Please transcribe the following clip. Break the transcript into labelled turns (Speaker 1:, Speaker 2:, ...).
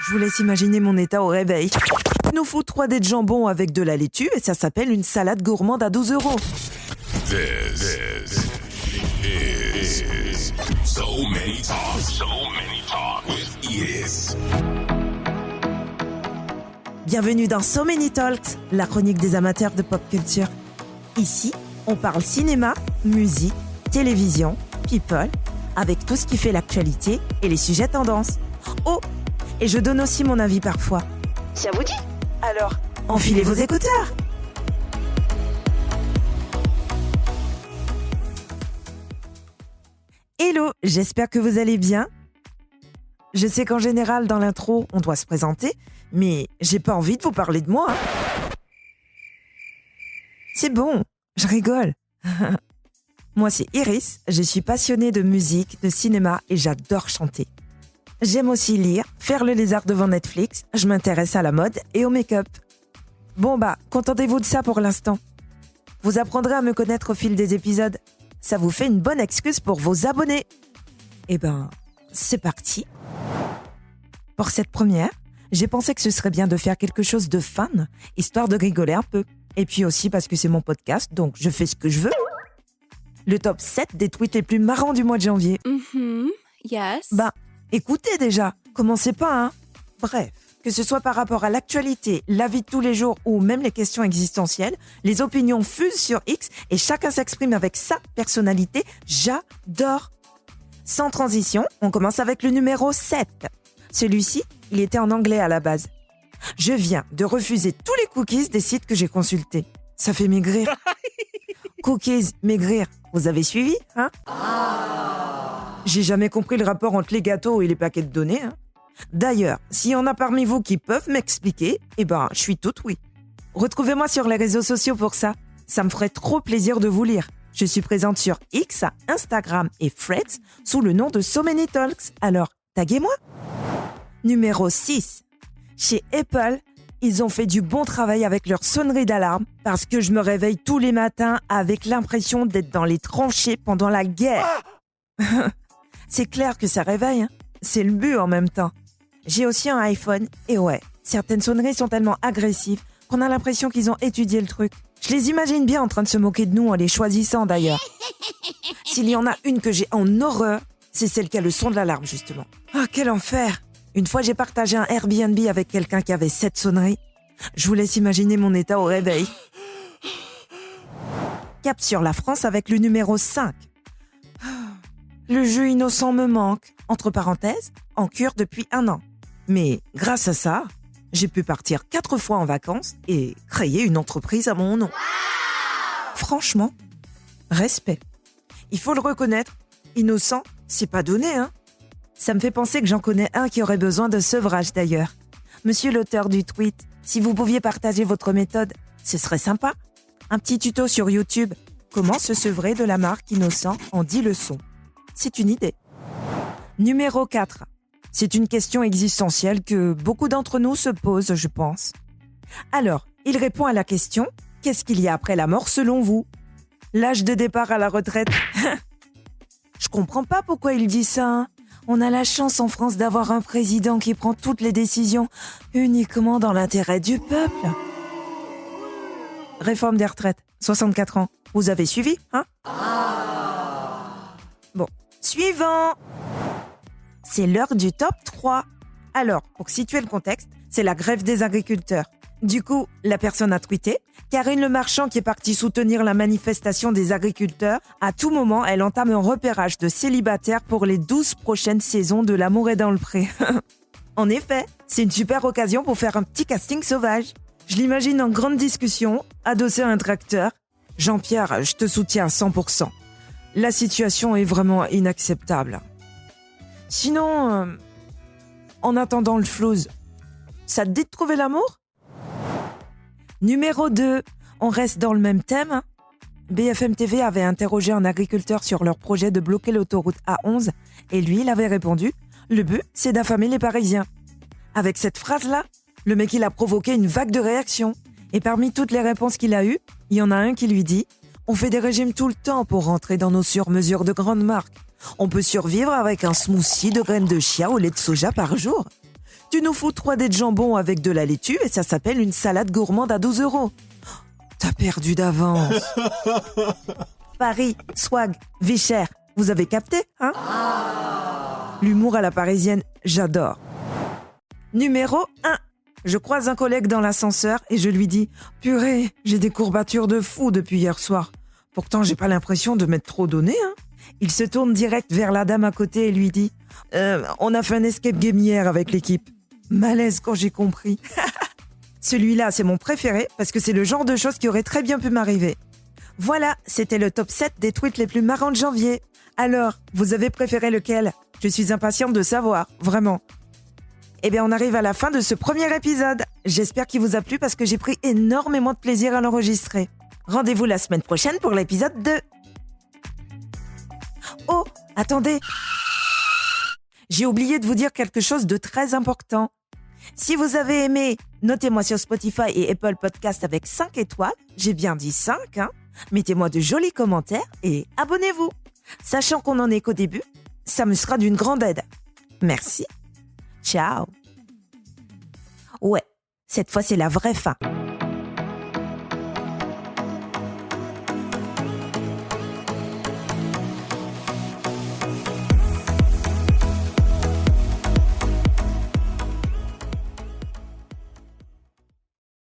Speaker 1: Je vous laisse imaginer mon état au réveil. Il nous faut 3 dés de jambon avec de la laitue et ça s'appelle une salade gourmande à 12 €.
Speaker 2: This is So Many Talk with Is.
Speaker 1: Bienvenue dans So Many Talks, la chronique des amateurs de pop culture. Ici, on parle cinéma, musique, télévision, people, avec tout ce qui fait l'actualité et les sujets tendances. Oh, et je donne aussi mon avis parfois. Ça vous dit ? Alors, enfilez vos écouteurs. Hello, j'espère que vous allez bien. Je sais qu'en général, dans l'intro, on doit se présenter, mais j'ai pas envie de vous parler de moi. C'est bon, je rigole. Moi, c'est Iris, je suis passionnée de musique, de cinéma et j'adore chanter. J'aime aussi lire, faire le lézard devant Netflix, je m'intéresse à la mode et au make-up. Bon contentez-vous de ça pour l'instant. Vous apprendrez à me connaître au fil des épisodes. Ça vous fait une bonne excuse pour vos abonnés. Eh ben, c'est parti. Pour cette première, j'ai pensé que ce serait bien de faire quelque chose de fun, histoire de rigoler un peu. Et puis aussi parce que c'est mon podcast, donc je fais ce que je veux. Le top 7 des tweets les plus marrants du mois de janvier.
Speaker 3: Yes.
Speaker 1: Écoutez déjà, commencez pas, hein. Bref, que ce soit par rapport à l'actualité, la vie de tous les jours ou même les questions existentielles, les opinions fusent sur X et chacun s'exprime avec sa personnalité. J'adore. Sans transition, on commence avec le numéro 7. Celui-ci, il était en anglais à la base. Je viens de refuser tous les cookies des sites que j'ai consultés. Ça fait maigrir. Cookies, maigrir, vous avez suivi, hein ? J'ai jamais compris le rapport entre les gâteaux et les paquets de données, hein. D'ailleurs, s'il y en a parmi vous qui peuvent m'expliquer, je suis toute oui. Retrouvez-moi sur les réseaux sociaux pour ça. Ça me ferait trop plaisir de vous lire. Je suis présente sur X, Instagram et Threads sous le nom de So Many Talks. Alors, taguez-moi. Numéro 6. Chez Apple, ils ont fait du bon travail avec leur sonnerie d'alarme parce que je me réveille tous les matins avec l'impression d'être dans les tranchées pendant la guerre. C'est clair que ça réveille, hein. C'est le but en même temps. J'ai aussi un iPhone et ouais, certaines sonneries sont tellement agressives qu'on a l'impression qu'ils ont étudié le truc. Je les imagine bien en train de se moquer de nous en les choisissant d'ailleurs. S'il y en a une que j'ai en horreur, c'est celle qui a le son de l'alarme justement. Ah, quel enfer! Une fois j'ai partagé un Airbnb avec quelqu'un qui avait cette sonnerie. Je vous laisse imaginer mon état au réveil. Cap sur la France avec le numéro 5. Le jeu innocent me manque, entre parenthèses, en cure depuis 1 an. Mais grâce à ça, j'ai pu partir 4 fois en vacances et créer une entreprise à mon nom. Wow! Franchement, respect. Il faut le reconnaître, innocent, c'est pas donné, hein. Ça me fait penser que j'en connais un qui aurait besoin de sevrage d'ailleurs. Monsieur l'auteur du tweet, si vous pouviez partager votre méthode, ce serait sympa. Un petit tuto sur YouTube. Comment se sevrer de la marque Innocent en 10 leçons. C'est une idée. Numéro 4. C'est une question existentielle que beaucoup d'entre nous se posent, je pense. Alors, il répond à la question « Qu'est-ce qu'il y a après la mort selon vous ?» L'âge de départ à la retraite. Je comprends pas pourquoi il dit ça, hein. On a la chance en France d'avoir un président qui prend toutes les décisions uniquement dans l'intérêt du peuple. Réforme des retraites, 64 ans. Vous avez suivi, hein ? Bon, suivant. C'est l'heure du top 3. Alors, pour situer le contexte, c'est la grève des agriculteurs. Du coup, la personne a tweeté « Karine Le Marchand qui est partie soutenir la manifestation des agriculteurs. À tout moment, elle entame un repérage de célibataires pour les 12 prochaines saisons de L'amour est dans le pré. » En effet, c'est une super occasion pour faire un petit casting sauvage. Je l'imagine en grande discussion, adossé à un tracteur. « Jean-Pierre, je te soutiens à 100%. La situation est vraiment inacceptable. Sinon, en attendant le flouze, ça te dit de trouver l'amour ? Numéro 2, on reste dans le même thème. BFM TV avait interrogé un agriculteur sur leur projet de bloquer l'autoroute A11 et lui, il avait répondu « Le but, c'est d'affamer les Parisiens ». Avec cette phrase-là, le mec, il a provoqué une vague de réactions. Et parmi toutes les réponses qu'il a eues, il y en a un qui lui dit « On fait des régimes tout le temps pour rentrer dans nos sur-mesures de grandes marques. On peut survivre avec un smoothie de graines de chia au lait de soja par jour. Tu nous fous 3 dés de jambon avec de la laitue et ça s'appelle une salade gourmande à 12 €. T'as perdu d'avance. Paris, swag, vie chère. Vous avez capté, hein? L'humour à la parisienne, j'adore. Numéro 1. Je croise un collègue dans l'ascenseur et je lui dis « Purée, j'ai des courbatures de fou depuis hier soir. Pourtant, j'ai pas l'impression de m'être trop donné, hein ?» Il se tourne direct vers la dame à côté et lui dit « On a fait un escape game hier avec l'équipe. » Malaise quand j'ai compris. Celui-là, c'est mon préféré parce que c'est le genre de choses qui aurait très bien pu m'arriver. Voilà, c'était le top 7 des tweets les plus marrants de janvier. Alors, vous avez préféré lequel ? Je suis impatiente de savoir, vraiment. Eh bien, on arrive à la fin de ce premier épisode. J'espère qu'il vous a plu parce que j'ai pris énormément de plaisir à l'enregistrer. Rendez-vous la semaine prochaine pour l'épisode 2. Oh, attendez. J'ai oublié de vous dire quelque chose de très important. Si vous avez aimé, notez-moi sur Spotify et Apple Podcast avec 5 étoiles. J'ai bien dit 5, hein. Mettez-moi de jolis commentaires et abonnez-vous. Sachant qu'on n'en est qu'au début, ça me sera d'une grande aide. Merci. Ciao. Ouais, cette fois c'est la vraie fin.